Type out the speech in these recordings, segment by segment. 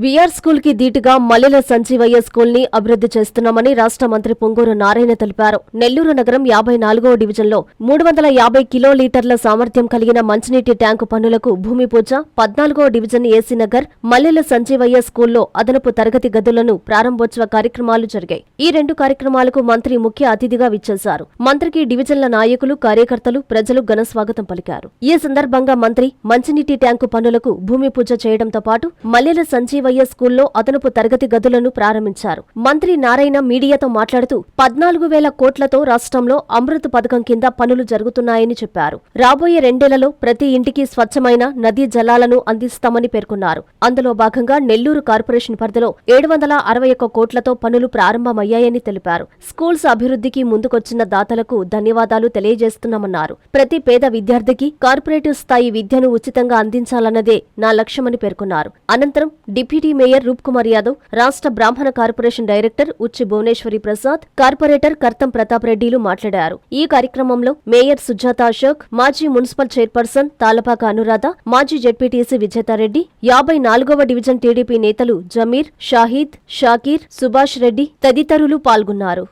We are school కి దీటుగా మల్లెల Sanjeevaiah school ని అభివృద్ధి చేస్తున్నామని రాష్ట్ర మంత్రి పొంగూరు నారాయణ తెలిపారు. నెల్లూరు నగరం 54వ డివిజన్లో 350 కిలోలీటర్ల సామర్థ్యం కలిగిన మంచినీటి ట్యాంకు పనులకు భూమి పూజ, 14వ డివిజన్ ఏసీ నగర్ మల్లెల సంజీవయ్య స్కూల్లో అదనపు తరగతి గదులను ప్రారంభోత్సవ కార్యక్రమాలు జరిగాయి. ఈ రెండు కార్యక్రమాలకు మంత్రి ముఖ్య అతిథిగా విచ్చేశారు. మంత్రికి డివిజన్ల నాయకులు, కార్యకర్తలు, ప్రజలు ఘన స్వాగతం పలికారు. ఈ సందర్భంగా మంత్రి మంచినీటి ట్యాంకు పనులకు భూమి పూజ చేయడంతో పాటు మల్లెల సంజీవయ్య స్కూల్లో అదనపు తరగతి గదులను ప్రారంభించారు. మంత్రి నారాయణ మీడియాతో మాట్లాడుతూ 14,000 కోట్లతో రాష్ట్రంలో అమృత్ పథకం కింద పనులు జరుగుతున్నాయని చెప్పారు. రాబోయే 2 ఏళ్లలో ప్రతి ఇంటికి స్వచ్ఛమైన నదీ జలాలను అందిస్తామని పేర్కొన్నారు. అందులో భాగంగా నెల్లూరు కార్పొరేషన్ పరిధిలో 761 కోట్లతో పనులు ప్రారంభమయ్యాయని తెలిపారు. స్కూల్స్ అభివృద్ధికి ముందుకొచ్చిన దాతలకు ధన్యవాదాలు తెలియజేస్తున్నామన్నారు. ప్రతి పేద విద్యార్థికి కార్పొరేటివ్ స్థాయి విద్యను ఉచితంగా అందించాలన్నదే నా లక్ష్యమని పేర్కొన్నారు. అనంతరం డిప్యూటీ మేయర్ రూప్ కుమార్ యాదవ్, రాష్ట్ర Brahmin corporation director Uchchi Bhuvaneshwari Prasad, corporator Kartham Pratap రెడ్డిలు మాట్లాడారు. ఈ కార్యక్రమంలో మేయర్ సుజాత అశోక్, మాజీ మున్సిపల్ చైర్పర్సన్ తాలపాక అనురాధ, మాజీ జెడ్పీటీసీ విజేతారెడ్డి, 54వ డివిజన్ టీడీపీ నేతలు జమీర్, షాహీద్, షాకీర్, సుభాష్ రెడ్డి తదితరులు పాల్గొన్నారు.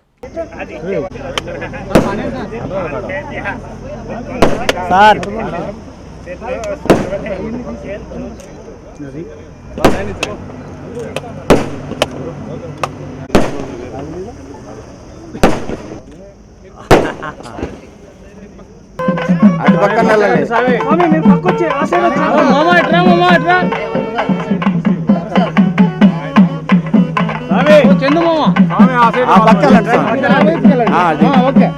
అటు పక్కన చందు ఓకే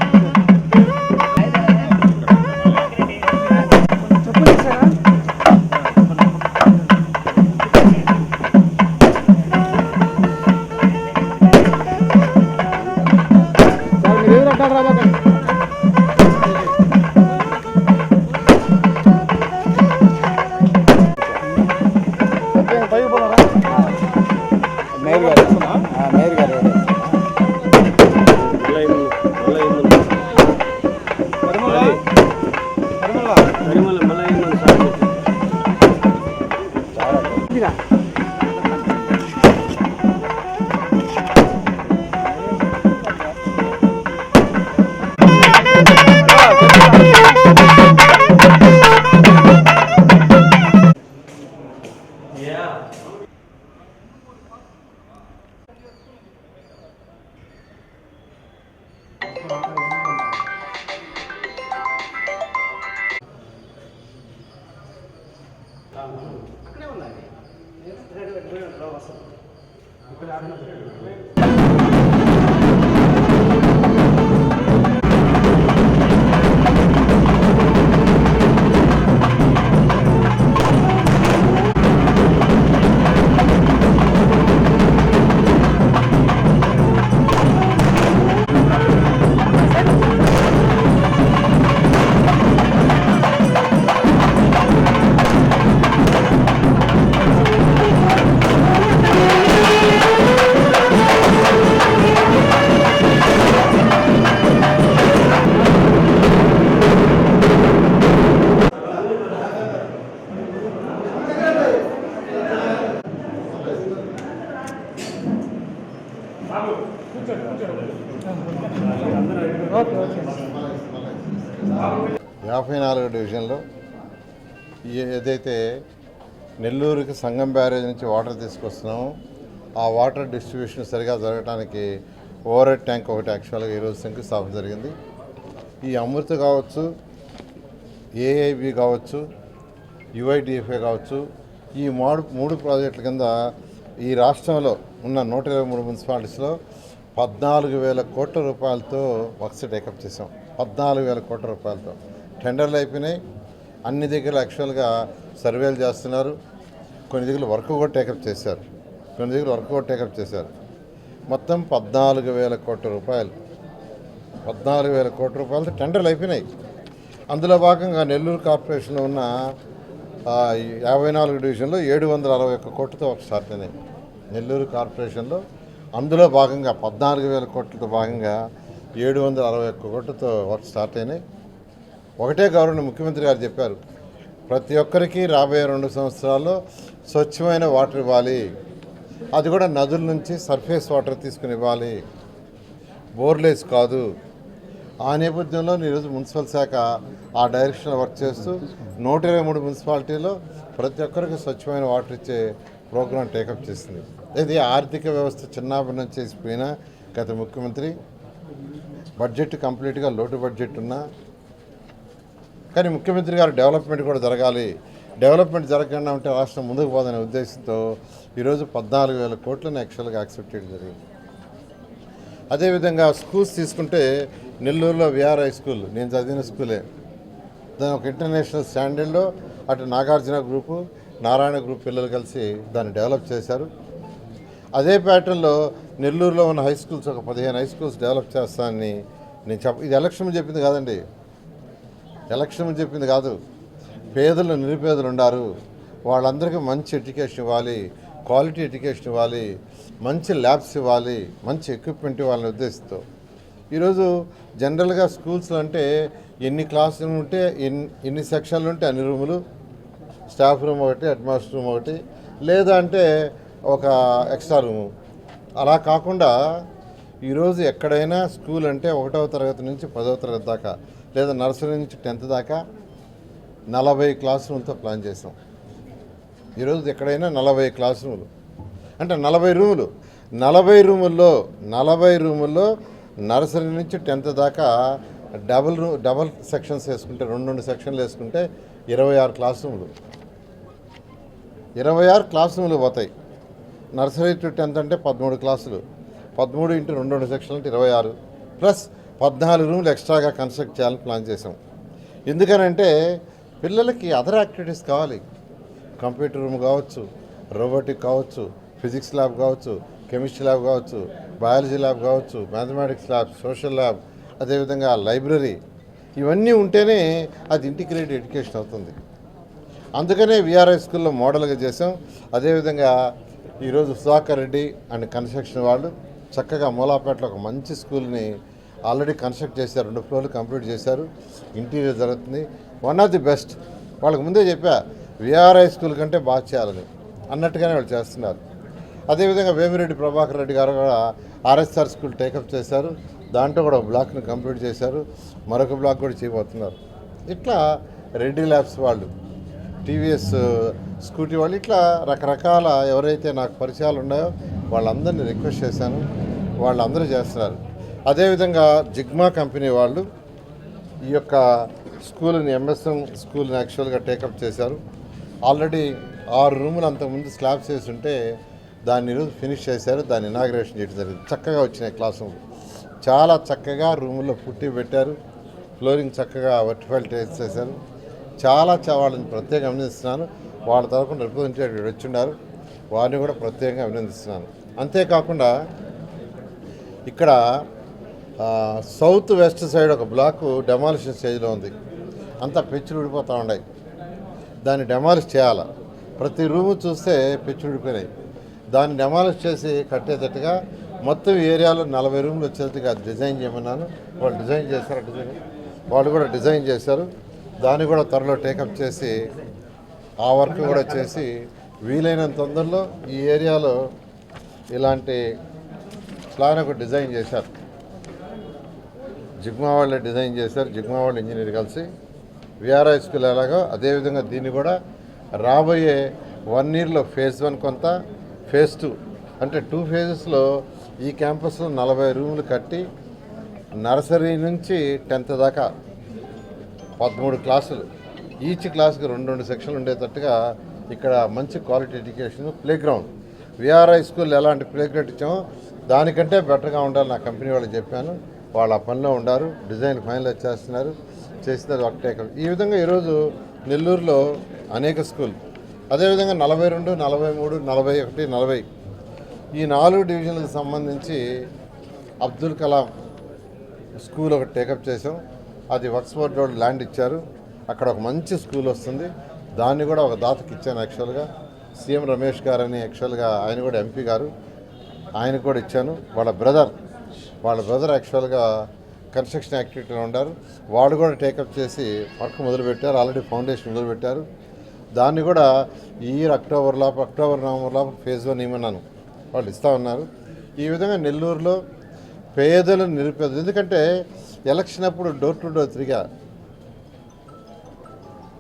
అక్కడే ఉన్నాయి. యాభై 54వ డివిజన్లో ఏదైతే నెల్లూరుకి సంగం బ్యారేజ్ నుంచి వాటర్ తీసుకొస్తున్నామో ఆ వాటర్ డిస్ట్రిబ్యూషన్ సరిగా జరగడానికి ఓవర్ హెడ్ ట్యాంక్ ఒకటి యాక్చువల్గా ఈరోజు శంకుస్థాపన జరిగింది. ఈ అమృత్ కావచ్చు, ఏఐబి కావచ్చు, యుఐడిఎఫ్ఏ కావచ్చు, ఈ మూడు ప్రాజెక్టుల కింద ఈ రాష్ట్రంలో ఉన్న 123 మున్సిపాలిటీస్లో 14,000 కోట్ల రూపాయలతో వర్క్స్ టేకప్ చేసాం. 14,000 కోట్ల రూపాయలతో టెండర్లు అయిపోయినాయి. అన్ని దగ్గర యాక్చువల్గా సర్వేలు చేస్తున్నారు. కొన్ని దగ్గర వర్క్ కూడా టేకప్ చేశారు. మొత్తం 14,000 కోట్ల రూపాయలు. 14,000 కోట్ల రూపాయలతో టెండర్లు అయిపోయినాయి. అందులో భాగంగా నెల్లూరు కార్పొరేషన్లో ఉన్న 54 డివిజన్లో 761 కోట్లతో వర్క్ స్టార్ట్ అయినాయి. నెల్లూరు కార్పొరేషన్లో అందులో భాగంగా 14,000 కోట్లతో భాగంగా 761 కోట్లతో వర్క్ స్టార్ట్ అయినాయి. ఒకటే గవర్నమెంట్ ముఖ్యమంత్రి గారు చెప్పారు, ప్రతి ఒక్కరికి రాబోయే 2 సంవత్సరాల్లో స్వచ్ఛమైన వాటర్ ఇవ్వాలి, అది కూడా నదుల నుంచి సర్ఫేస్ వాటర్ తీసుకుని ఇవ్వాలి, బోర్లేస్ కాదు. ఆ నేపథ్యంలో ఈరోజు మున్సిపల్ శాఖ ఆ డైరెక్షన్లో వర్క్ చేస్తూ 123 మున్సిపాలిటీలో ప్రతి ఒక్కరికి స్వచ్ఛమైన వాటర్ ఇచ్చే ప్రోగ్రాం టేకప్ చేసింది. ఇది ఆర్థిక వ్యవస్థ చిన్నాభిన్నం చేసిపోయిన గత ముఖ్యమంత్రి బడ్జెట్ కంప్లీట్గా లోటు బడ్జెట్ ఉన్నా కానీ ముఖ్యమంత్రి గారు డెవలప్మెంట్ కూడా జరగాలి, డెవలప్మెంట్ జరగకుండా ఉంటే రాష్ట్రం ముందుకు పోదనే ఉద్దేశంతో ఈరోజు 14,000 కోట్లను యాక్చువల్గా యాక్సెప్ట్ చేయడం జరిగింది. అదేవిధంగా స్కూల్స్ తీసుకుంటే నెల్లూరులో విఆర్ హై స్కూల్ నేను చదివిన స్కూలే, దాని ఒక ఇంటర్నేషనల్ స్టాండర్డ్లో అటు నాగార్జున గ్రూపు నారాయణ గ్రూప్ పిల్లలు కలిసి దాన్ని డెవలప్ చేశారు. అదే ప్యాటర్న్లో నెల్లూరులో ఉన్న హై స్కూల్స్ ఒక 15 హై స్కూల్స్ డెవలప్ చేస్తానని నేను ఇది ఎలక్షన్ చెప్పింది కాదండి, ఎలక్షన్ చెప్పింది కాదు. పేదలు నిరుపేదలు ఉన్నారు, వాళ్ళందరికీ మంచి ఎడ్యుకేషన్ ఇవ్వాలి, క్వాలిటీ ఎడ్యుకేషన్ ఇవ్వాలి, మంచి ల్యాబ్స్ ఇవ్వాలి, మంచి ఎక్విప్మెంట్ ఇవ్వాలనే ఉద్దేశంతో ఈరోజు జనరల్గా స్కూల్స్లో అంటే ఎన్ని క్లాస్ రూమ్ ఉంటే ఎన్ని సెక్షన్లు ఉంటే అన్ని రూములు, స్టాఫ్ రూమ్ ఒకటి, హెడ్ మాస్టర్ రూమ్ ఒకటి, లేదా అంటే ఒక ఎక్స్ట్రా రూము. అలా కాకుండా ఈరోజు ఎక్కడైనా స్కూల్ అంటే 1వ తరగతి నుంచి 10వ తరగతి దాకా లేదా నర్సరీ నుంచి 10th దాకా 40 క్లాస్ రూమ్లతో ప్లాన్ చేసాం. ఈరోజు ఎక్కడైనా 40 క్లాస్ రూములు అంటే 40 రూములు, 40 రూముల్లో నర్సరీ నుంచి 10th దాకా డబల్ సెక్షన్స్ వేసుకుంటే 2 సెక్షన్లు వేసుకుంటే 26 క్లాస్ రూములు, 26 క్లాస్ రూములు పోతాయి. నర్సరీ టు 10th అంటే 13 క్లాసులు, 13 ఇంటూ 2 సెక్షన్లు అంటే 26 ప్లస్ 14 రూములు ఎక్స్ట్రాగా కన్స్ట్రక్ట్ చేయాలని ప్లాన్ చేసాం. ఎందుకనంటే పిల్లలకి అదర్ యాక్టివిటీస్ కావాలి, కంప్యూటర్ రూమ్ కావచ్చు, రోబోటిక్ కావచ్చు, ఫిజిక్స్ ల్యాబ్ కావచ్చు, కెమిస్ట్రీ ల్యాబ్ కావచ్చు, బయాలజీ ల్యాబ్ కావచ్చు, మ్యాథమెటిక్స్ ల్యాబ్, సోషల్ ల్యాబ్, అదేవిధంగా లైబ్రరీ, ఇవన్నీ ఉంటేనే అది ఇంటిగ్రేటెడ్ ఎడ్యుకేషన్ అవుతుంది. అందుకనే విఆర్ఐ స్కూల్లో మోడల్గా చేసాం. అదేవిధంగా ఈరోజు సుధాకర్ రెడ్డి అండ్ కన్స్ట్రక్షన్ వాళ్ళు చక్కగా మూలాపేటలో ఒక మంచి స్కూల్ని ఆల్రెడీ కన్స్ట్రక్ట్ చేశారు, 2 ఫ్లోర్లు కంప్లీట్ చేశారు, ఇంటీరియర్ జరుగుతుంది. One of the best. వాళ్ళకి ముందే చెప్పా విఆర్ఐ స్కూల్ కంటే బాగా చేయాలని, అన్నట్టుగానే వాళ్ళు చేస్తున్నారు. అదేవిధంగా వేమిరెడ్డి ప్రభాకర్ రెడ్డి గారు కూడా ఆర్ఎస్ఆర్ స్కూల్ టేకప్ చేశారు, దాంట్లో కూడా ఒక బ్లాక్ని కంప్లీట్ చేశారు, మరొక బ్లాక్ కూడా చేయబోతున్నారు. ఇట్లా రెడ్డి ల్యాబ్స్ వాళ్ళు, టీవీఎస్ స్కూటీ వాళ్ళు, ఇట్లా రకరకాల ఎవరైతే నాకు పరిచయాలు ఉన్నాయో వాళ్ళందరినీ రిక్వెస్ట్ చేశాను, వాళ్ళందరూ చేస్తున్నారు. అదేవిధంగా జిగ్మా కంపెనీ వాళ్ళు ఈ యొక్క స్కూల్ని ఎంఎస్ఎం స్కూల్ని యాక్చువల్గా టేకప్ చేశారు. ఆల్రెడీ 6 రూములు అంతకుముందు స్లాబ్స్ వేసి ఉంటే దాన్ని ఈరోజు ఫినిష్ చేశారు, దాన్ని ఇనాగ్రేషన్ చేయడం జరిగింది. చక్కగా వచ్చినాయి క్లాస్ రూమ్లు, చాలా చక్కగా రూముల్లో పుట్టి పెట్టారు, ఫ్లోరింగ్ చక్కగా వర్టిఫైల్ టైల్స్ చేశారు. చాలా వాళ్ళని ప్రత్యేకంగా అభినందిస్తున్నాను. వాళ్ళ తరఫున రిప్రజెంటేటివ్ వచ్చిన్నారు, వారిని కూడా ప్రత్యేకంగా అభినందిస్తున్నాను. అంతేకాకుండా ఇక్కడ సౌత్ వెస్ట్ సైడ్ ఒక బ్లాకు డెమాలిషన్ స్టేజ్లో ఉంది, అంతా పెచ్చులు ఊడిపోతూ ఉన్నాయి, దాన్ని డెమాలిష్ చేయాలి. ప్రతి రూము చూస్తే పెచ్చులు ఊడిపోయినాయి, దాన్ని డెమాలిష్ చేసి కట్టేటట్టుగా మొత్తం ఏరియాలో 40 రూములు వచ్చేట్టుగా డిజైన్ చేయమన్నాను. వాళ్ళు డిజైన్ చేశారు, వాళ్ళు కూడా డిజైన్ చేశారు. దాన్ని కూడా త్వరలో టేకప్ చేసి ఆ వర్క్ కూడా చేసి వీలైనంత తొందరలో ఈ ఏరియాలో ఇలాంటి ప్లాన్ ఒక డిజైన్ చేశారు. జిగ్మా వాళ్ళే డిజైన్ చేశారు, జిగ్మా వాళ్ళు ఇంజనీర్ కలిసి విఆర్ఐ స్కూల్ ఎలాగో అదేవిధంగా దీన్ని కూడా రాబోయే 1 yearలో phase 1 కొంత, phase 2 అంటే 2 phases ఈ క్యాంపస్లో 40 రూములు కట్టి నర్సరీ నుంచి 10th దాకా 13 క్లాసులు, ఈచ్ క్లాస్కి 2 సెక్షన్లు ఉండేటట్టుగా ఇక్కడ మంచి quality education, play ground. VRI school ఎలాంటి ప్లే గ్రౌండ్ ఇచ్చామో దానికంటే బెటర్గా ఉండాలి నా కంపెనీ వాళ్ళకి చెప్పాను. వాళ్ళు ఆ పనిలో ఉండారు, డిజైన్ ఫైనలైజ్ చేస్తున్నారు, చేసినారు ఒకటే. ఈ విధంగా ఈరోజు నెల్లూరులో అనేక స్కూల్, అదేవిధంగా 42, 43, 41, 40 ఈ 4 డివిజన్లకు సంబంధించి అబ్దుల్ కలాం స్కూల్ ఒకటి టేకప్ చేసాం. అది వక్స్ఫోర్డ్ రోడ్ ల్యాండ్ ఇచ్చారు, అక్కడ ఒక మంచి స్కూల్ వస్తుంది, దాన్ని కూడా ఒక దాతకి ఇచ్చాను. యాక్చువల్గా సీఎం రమేష్ గారు అని యాక్చువల్గా ఆయన కూడా ఎంపీ గారు, ఆయనకు కూడా ఇచ్చాను. వాళ్ళ బ్రదర్ యాక్చువల్గా కన్స్ట్రక్షన్ యాక్టివిటీలో ఉన్నారు, వాళ్ళు కూడా టేకప్ చేసి వర్క్ మొదలుపెట్టారు, ఆల్రెడీ ఫౌండేషన్ మొదలుపెట్టారు. దాన్ని కూడా ఈ అక్టోబర్, నవంబర్ లోపు phase 1 ఇవ్వమన్నాను. వాళ్ళు ఇస్తూ ఉన్నారు. ఈ విధంగా నెల్లూరులో పేదలు నిరుపేదలు, ఎందుకంటే ఎలక్షన్ అప్పుడు డోర్ టు డోర్ తిరిగా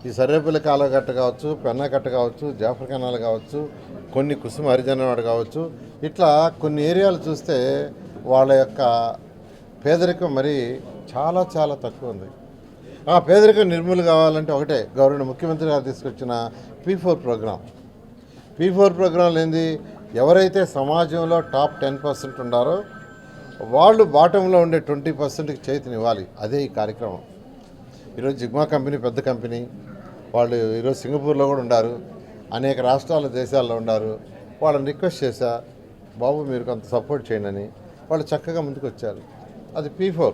ఈ సర్వేపల్లి కాలువకట్ట కావచ్చు, పెన్నాకట్ట కావచ్చు, జాఫర్ కెనాల్ కావచ్చు, కొన్ని కుసుమ హరిజనవాడ కావచ్చు, ఇట్లా కొన్ని ఏరియాలు చూస్తే వాళ్ళ యొక్క పేదరికం మరి చాలా చాలా తక్కువ ఉంది. ఆ పేదరికం నిర్మూలన కావాలంటే ఒకటే, గవర్నమెంట్ ముఖ్యమంత్రి గారు తీసుకొచ్చిన P4 ప్రోగ్రాం. P4 ప్రోగ్రాంలు ఏంది, ఎవరైతే సమాజంలో టాప్ 10% ఉన్నారో వాళ్ళు బాటంలో ఉండే 20%కి చేతినివ్వాలి. అదే ఈ కార్యక్రమం. ఈరోజు జిగ్మా కంపెనీ పెద్ద కంపెనీ, వాళ్ళు ఈరోజు సింగపూర్లో కూడా ఉన్నారు, అనేక రాష్ట్రాల దేశాల్లో ఉన్నారు. వాళ్ళని రిక్వెస్ట్ చేశా, బాబు మీరు కొంత సపోర్ట్ చేయండి అని. వాళ్ళు చక్కగా ముందుకు వచ్చారు. అది P4.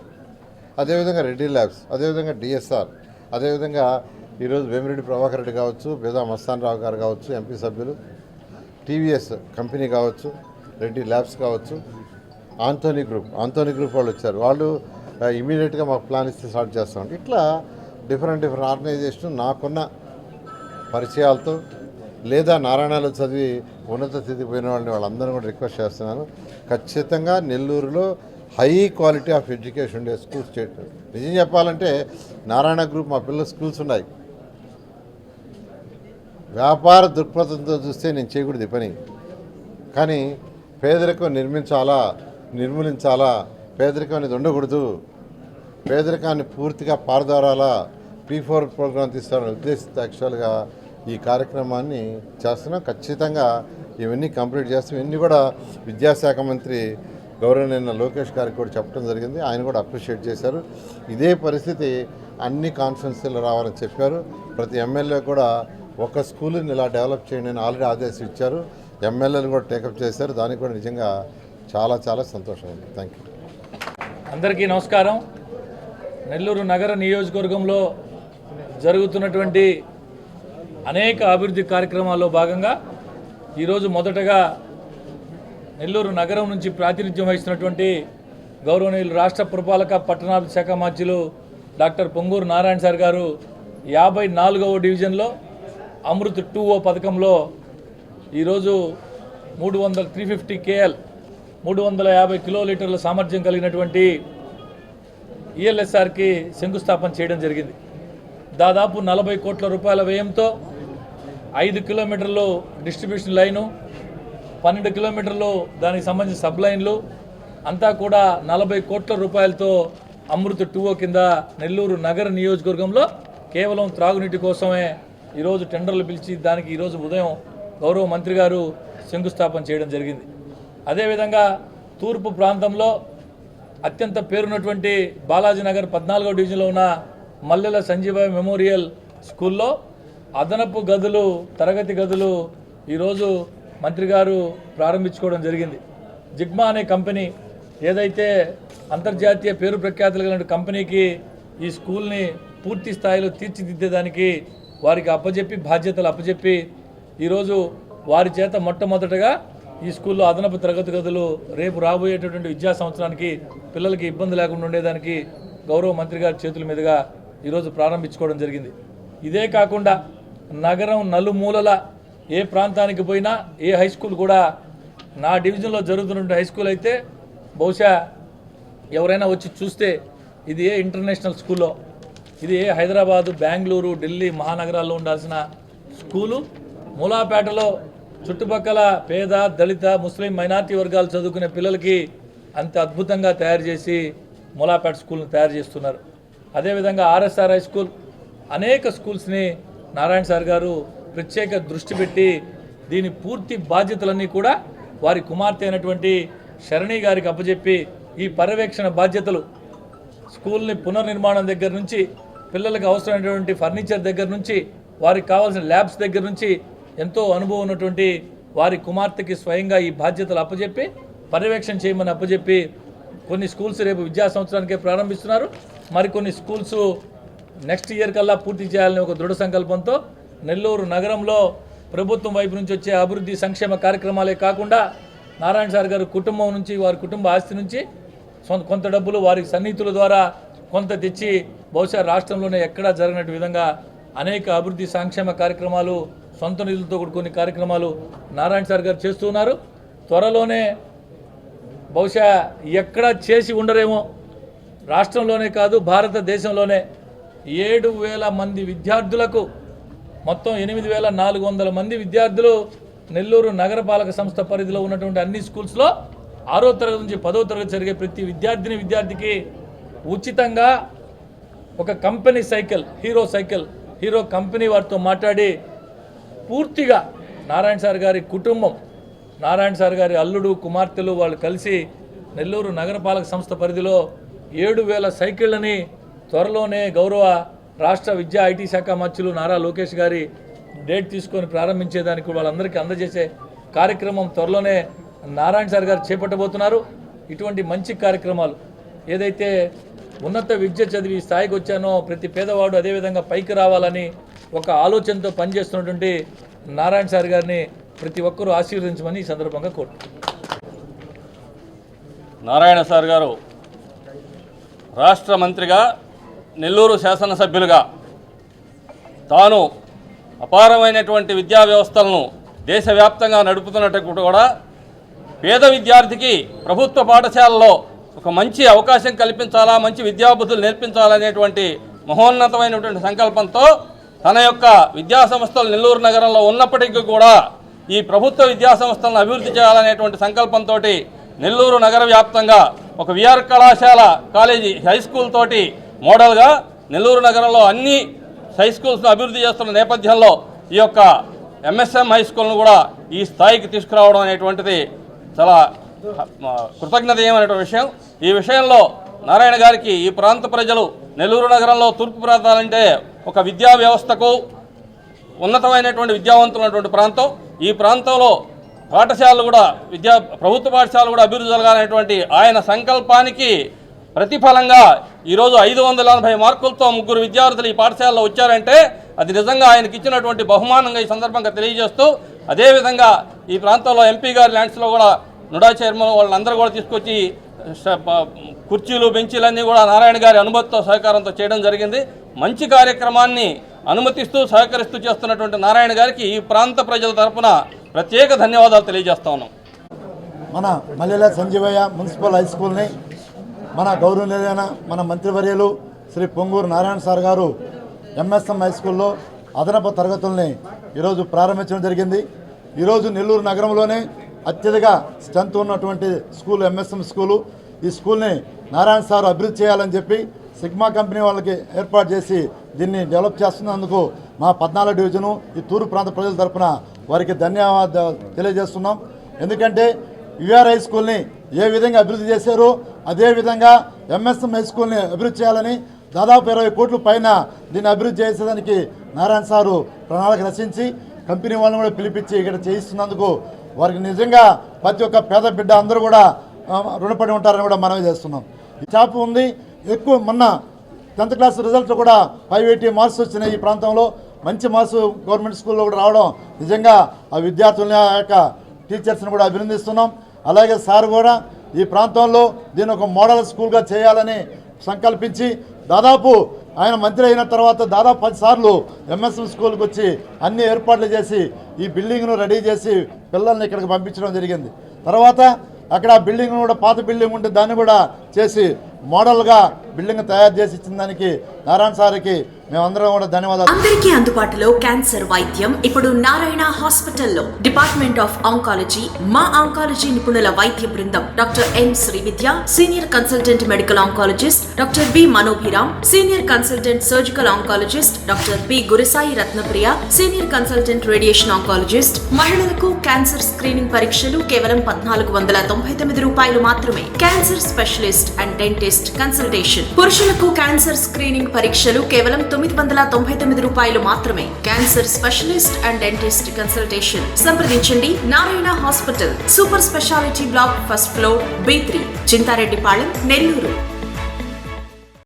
అదేవిధంగా రెడ్డి ల్యాబ్స్, అదేవిధంగా DSR, అదేవిధంగా ఈరోజు వేమిరెడ్డి ప్రభాకర్ రెడ్డి కావచ్చు, బేదా మస్తాన్ రావు గారు కావచ్చు, ఎంపీ సభ్యులు, TVS కంపెనీ కావచ్చు, రెడ్డి ల్యాబ్స్ కావచ్చు, ఆంథోనీ గ్రూప్ వాళ్ళు వచ్చారు. వాళ్ళు ఇమీడియట్గా మాకు ప్లాన్ ఇస్తే స్టార్ట్ చేస్తాం. ఇట్లా డిఫరెంట్ ఆర్గనైజేషన్ నాకున్న పరిచయాలతో లేదా నారాయణలో చదివి ఉన్నత స్థితికి పోయిన వాళ్ళందరూ కూడా రిక్వెస్ట్ చేస్తున్నాను. ఖచ్చితంగా నెల్లూరులో హై క్వాలిటీ ఆఫ్ ఎడ్యుకేషన్ ఉండే స్కూల్స్ చేయటం. నిజం చెప్పాలంటే నారాయణ గ్రూప్ మా పిల్లల స్కూల్స్ ఉన్నాయి. వ్యాపార దృక్పథంతో చూస్తే నేను చేయకూడదు పని, కానీ పేదరికం నిర్మూలించాలా, పేదరికం అనేది ఉండకూడదు, పేదరికాన్ని పూర్తిగా పారదోరాలా, P4 ప్రోగ్రాం తీసుకోవాలని ఉద్దేశిస్తే యాక్చువల్గా ఈ కార్యక్రమాన్ని చేస్తున్నాం. ఖచ్చితంగా ఇవన్నీ కంప్లీట్ చేస్తాం. ఇవన్నీ కూడా విద్యాశాఖ మంత్రి గౌరవనీయ లోకేష్ గారికి కూడా చెప్పడం జరిగింది. ఆయన కూడా అప్రిషియేట్ చేశారు. ఇదే పరిస్థితి అన్ని కాన్ఫరెన్స్లో రావాలని చెప్పారు. ప్రతి ఎమ్మెల్యే కూడా ఒక స్కూల్ని ఇలా డెవలప్ చేయండి అని ఆల్రెడీ ఆదేశం ఇచ్చారు. ఎమ్మెల్యేలు కూడా టేకప్ చేశారు. దానికి కూడా నిజంగా చాలా చాలా సంతోషం ఉంది. Thank you. అందరికీ నమస్కారం. నెల్లూరు నగర నియోజకవర్గంలో జరుగుతున్నటువంటి అనేక అభివృద్ధి కార్యక్రమాల్లో భాగంగా ఈరోజు మొదటగా నెల్లూరు నగరం నుంచి ప్రాతినిధ్యం వహిస్తున్నటువంటి గౌరవనీయులు రాష్ట్ర పురపాలక పట్టణాభివృద్ధి శాఖ మంత్రులు డాక్టర్ పొంగూరు నారాయణ సార్ గారు 54వ డివిజన్లో అమృత్ 2O పథకంలో ఈరోజు 350 KL 350 కిలోలీటర్ల సామర్థ్యం కలిగినటువంటి ELSRకి శంకుస్థాపన చేయడం జరిగింది. దాదాపు 40 కోట్ల రూపాయల వ్యయంతో 5 కిలోమీటర్లు డిస్ట్రిబ్యూషన్ లైను, 12 కిలోమీటర్లు దానికి సంబంధించిన సబ్ లైన్లు అంతా కూడా 40 కోట్ల రూపాయలతో అమృత్ 2O కింద నెల్లూరు నగర నియోజకవర్గంలో కేవలం త్రాగునీటి కోసమే ఈరోజు టెండర్లు పిలిచి దానికి ఈరోజు ఉదయం గౌరవ మంత్రి గారు శంకుస్థాపన చేయడం జరిగింది. అదేవిధంగా తూర్పు ప్రాంతంలో అత్యంత పేరున్నటువంటి బాలాజీనగర్ 14వ డివిజన్లో ఉన్న మల్లెల సంజీవ మెమోరియల్ స్కూల్లో అదనపు గదులు, తరగతి గదులు ఈరోజు మంత్రి గారు ప్రారంభించుకోవడం జరిగింది. జిగ్మా అనే కంపెనీ ఏదైతే అంతర్జాతీయ పేరు ప్రఖ్యాతులు కలిగిన కంపెనీకి ఈ స్కూల్ని పూర్తి స్థాయిలో తీర్చిదిద్దేదానికి వారికి బాధ్యతలు అప్పచెప్పి ఈరోజు వారి చేత మొట్టమొదటగా ఈ స్కూల్లో అదనపు తరగతి గదులు రేపు రాబోయేటటువంటి విద్యా సంవత్సరానికి పిల్లలకి ఇబ్బంది లేకుండా ఉండేదానికి గౌరవ మంత్రి గారి చేతుల మీదుగా ఈరోజు ప్రారంభించుకోవడం జరిగింది. ఇదే కాకుండా నగరం నలుమూలల ఏ ప్రాంతానికి పోయినా ఏ హై స్కూల్ కూడా నా డివిజన్లో జరుగుతున్న హై స్కూల్ అయితే బహుశా ఎవరైనా వచ్చి చూస్తే ఇది ఏ ఇంటర్నేషనల్ స్కూల్లో, ఇది ఏ హైదరాబాదు, బెంగళూరు, ఢిల్లీ మహానగరాల్లో ఉండాల్సిన స్కూలు మూలాపేటలో చుట్టుపక్కల పేద, దళిత, ముస్లిం, మైనార్టీ వర్గాలు చదువుకునే పిల్లలకి అంత అద్భుతంగా తయారు చేసి మూలాపేట స్కూల్ని తయారు చేస్తున్నారు. అదేవిధంగా RSR హై స్కూల్, అనేక స్కూల్స్ని నారాయణ సార్ గారు ప్రత్యేక దృష్టి పెట్టి దీని పూర్తి బాధ్యతలన్నీ కూడా వారి కుమార్తె అయినటువంటి శరణి గారికి అప్పచెప్పి ఈ పర్యవేక్షణ బాధ్యతలు స్కూల్ని పునర్నిర్మాణం దగ్గర నుంచి పిల్లలకు అవసరమైనటువంటి ఫర్నిచర్ దగ్గర నుంచి వారికి కావాల్సిన ల్యాబ్స్ దగ్గర నుంచి ఎంతో అనుభవం ఉన్నటువంటి వారి కుమార్తెకి స్వయంగా ఈ బాధ్యతలు అప్పచెప్పి పర్యవేక్షణ చేయమని అప్పచెప్పి కొన్ని స్కూల్స్ రేపు విద్యా సంవత్సరానికే ప్రారంభిస్తున్నారు. మరికొన్ని స్కూల్స్ నెక్స్ట్ ఇయర్ కల్లా పూర్తి చేయాలని ఒక దృఢ సంకల్పంతో నెల్లూరు నగరంలో ప్రభుత్వం వైపు నుంచి వచ్చే అభివృద్ధి సంక్షేమ కార్యక్రమాలే కాకుండా నారాయణ సార్ గారు కుటుంబం నుంచి, వారి కుటుంబ ఆస్తి నుంచి కొంత డబ్బులు వారి సన్నిహితుల ద్వారా కొంత తెచ్చి బహుశా రాష్ట్రంలోనే ఎక్కడా జరగనట్టు విధంగా అనేక అభివృద్ధి సంక్షేమ కార్యక్రమాలు, సొంత నిధులతో కొన్ని కార్యక్రమాలు నారాయణ సార్ గారు చేస్తున్నారు. త్వరలోనే బహుశా ఎక్కడా చేసి ఉండరేమో, రాష్ట్రంలోనే కాదు భారతదేశంలోనే 7,000 మంది విద్యార్థులకు, మొత్తం 8,400 మంది విద్యార్థులు నెల్లూరు నగరపాలక సంస్థ పరిధిలో ఉన్నటువంటి అన్ని స్కూల్స్లో 6వ తరగతి నుంచి 10వ తరగతి జరిగే ప్రతి విద్యార్థికి ఉచితంగా ఒక కంపెనీ సైకిల్, హీరో కంపెనీ వారితో మాట్లాడి పూర్తిగా నారాయణ సార్ గారి కుటుంబం, నారాయణ సార్ గారి అల్లుడు కుమార్తెలు వాళ్ళు కలిసి నెల్లూరు నగరపాలక సంస్థ పరిధిలో 7,000 సైకిళ్ళని త్వరలోనే గౌరవ రాష్ట్ర విద్యా ఐటీ శాఖ మంత్రులు నారా లోకేష్ గారి డేట్ తీసుకొని ప్రారంభించేదానికి వాళ్ళందరికీ అందజేసే కార్యక్రమం త్వరలోనే నారాయణ సార్ గారు చేపట్టబోతున్నారు. ఇటువంటి మంచి కార్యక్రమాలు ఏదైతే ఉన్నత విద్య చదివి స్థాయికి వచ్చానో ప్రతి పేదవాడు అదేవిధంగా పైకి రావాలని ఒక ఆలోచనతో పనిచేస్తున్నటువంటి నారాయణ సార్ గారిని ప్రతి ఒక్కరూ ఆశీర్వదించమని ఈ సందర్భంగా కోరుతున్నాను. నారాయణ సార్ గారు రాష్ట్ర మంత్రిగా, నెల్లూరు శాసనసభ్యులుగా తాను అపారమైనటువంటి విద్యా వ్యవస్థలను దేశవ్యాప్తంగా నడుపుతున్నట్టు కూడా పేద విద్యార్థికి ప్రభుత్వ పాఠశాలలో ఒక మంచి అవకాశం కల్పించాలా, మంచి విద్యాబుద్ధులు నేర్పించాలనేటువంటి మహోన్నతమైనటువంటి సంకల్పంతో తన యొక్క విద్యాసంస్థలు నెల్లూరు నగరంలో ఉన్నప్పటికీ కూడా ఈ ప్రభుత్వ విద్యాసంస్థలను అభివృద్ధి చేయాలనేటువంటి సంకల్పంతో నెల్లూరు నగర వ్యాప్తంగా ఒక విఆర్ కళాశాల కాలేజీ హై స్కూల్ తోటి మోడల్గా నెల్లూరు నగరంలో అన్ని హై స్కూల్స్ను అభివృద్ధి చేస్తున్న నేపథ్యంలో ఈ యొక్క ఎంఎస్ఎం హై స్కూల్ను కూడా ఈ స్థాయికి తీసుకురావడం అనేటువంటిది చాలా కృతజ్ఞతీయమైనటువంటి విషయం. ఈ విషయంలో నారాయణ గారికి ఈ ప్రాంత ప్రజలు, నెల్లూరు నగరంలో తూర్పు ప్రాంతాలంటే ఒక విద్యా వ్యవస్థకు ఉన్నతమైనటువంటి విద్యావంతులైనటువంటి ప్రాంతం. ఈ ప్రాంతంలో పాఠశాలలు కూడా ప్రభుత్వ పాఠశాలలు కూడా అభివృద్ధి జరగాలనేటువంటి ఆయన సంకల్పానికి ప్రతిఫలంగా ఈరోజు 580 మార్కులతో 3 విద్యార్థులు ఈ పాఠశాలలో వచ్చారంటే అది నిజంగా ఆయనకి ఇచ్చినటువంటి బహుమానంగా ఈ సందర్భంగా తెలియజేస్తూ, అదేవిధంగా ఈ ప్రాంతంలో ఎంపీ గారి ల్యాండ్స్లో కూడా నుడా చైర్మన్ వాళ్ళందరూ కూడా తీసుకొచ్చి కుర్చీలు బెంచీలన్నీ కూడా నారాయణ గారి అనుమతితో సహకారంతో చేయడం జరిగింది. మంచి కార్యక్రమాన్ని అనుమతిస్తూ సహకరిస్తూ చేస్తున్నటువంటి నారాయణ గారికి ఈ ప్రాంత ప్రజల తరఫున ప్రత్యేక ధన్యవాదాలు తెలియజేస్తా ఉన్నాం. మన మల్లెల సంజీవయ్య మున్సిపల్ హై స్కూల్ని మన గౌరవనీయులైన మన మంత్రివర్యులు శ్రీ పొంగూరు నారాయణ సార్ గారు ఎంఎస్ఎం హై స్కూల్లో అదనపు తరగతుల్ని ఈరోజు ప్రారంభించడం జరిగింది. ఈరోజు నెల్లూరు నగరంలోనే అత్యధిక స్ట్రెంత్ ఉన్నటువంటి స్కూల్ ఎంఎస్ఎం స్కూలు. ఈ స్కూల్ని నారాయణ సార్ అభివృద్ధి చేయాలని చెప్పి సిగ్మా కంపెనీ వాళ్ళకి ఏర్పాటు చేసి దీన్ని డెవలప్ చేస్తున్నందుకు మా 14వ డివిజను ఈ తూర్పు ప్రాంత ప్రజల తరఫున వారికి ధన్యవాదాలు తెలియజేస్తున్నాం. ఎందుకంటే యుఆర్ హై స్కూల్ని ఏ విధంగా అభివృద్ధి చేశారో అదేవిధంగా ఎంఎస్ఎం హై స్కూల్ని అభివృద్ధి చేయాలని దాదాపు 20 కోట్ల పైన దీన్ని అభివృద్ధి చేసేదానికి నారాయణ సారు ప్రణాళిక రచించి కంపెనీ వాళ్ళని కూడా పిలిపించి ఇక్కడ చేయిస్తున్నందుకు వారికి నిజంగా ప్రతి ఒక్క పేద బిడ్డ అందరూ కూడా రుణపడి ఉంటారని కూడా మనవి చేస్తున్నాం. ఈ షాపు ఉంది. ఎక్కువ మొన్న 10th క్లాస్ రిజల్ట్స్ కూడా 580 మార్క్స్ వచ్చినాయి. ఈ ప్రాంతంలో మంచి మార్క్స్ గవర్నమెంట్ స్కూల్లో కూడా రావడం నిజంగా ఆ విద్యార్థులని, ఆ యొక్క టీచర్స్ని కూడా అభినందిస్తున్నాం. అలాగే సార్ కూడా ఈ ప్రాంతంలో దీన్ని ఒక మోడల్ స్కూల్గా చేయాలని సంకల్పించి దాదాపు ఆయన మంత్రి అయిన తర్వాత దాదాపు 10 సార్లు ఎంఎస్ఎం స్కూల్కి వచ్చి అన్ని ఏర్పాట్లు చేసి ఈ బిల్డింగ్ను రెడీ చేసి పిల్లల్ని ఇక్కడికి పంపించడం జరిగింది. తర్వాత అక్కడ బిల్డింగ్ కూడా పాత బిల్డింగ్ ఉంటే దాన్ని కూడా చేసి మోడల్గా బిల్డింగ్ తయారు చేసి ఇచ్చిన దానికి నారాయణ సార్కి మేమందరం కూడా ధన్యవాదాలు. అందరికీ అందుబాటులో క్యాన్సర్ వైద్యం ఇప్పుడు నారాయణ హాస్పిటల్లో. డిపార్ట్మెంట్ ఆఫ్ ఆంకాలజీ, మా ఆంకాలజీ నిపుణుల వైద్య బృందం doctor M Srividya, senior consultant medical oncologist doctor B Manobhiram, senior consultant surgical oncologist doctor B Gurisai Ratnapriya, senior consultant radiation oncologist. మహిళలకు క్యాన్సర్ స్క్రీనింగ్ పరీక్షలు కేవలం 1499 రూపాయలు మాత్రమే. Cancer specialist and dentist consultation. పురుషులకు క్యాన్సర్ స్క్రీనింగ్ పరీక్షలు కేవలం 999 రూపాయలు మాత్రమే. Cancer specialist and dentist consultation సంప్రదించండి. Narayana hospital, super speciality block, 1st floor, B3, Chintareddypalem, Nellore.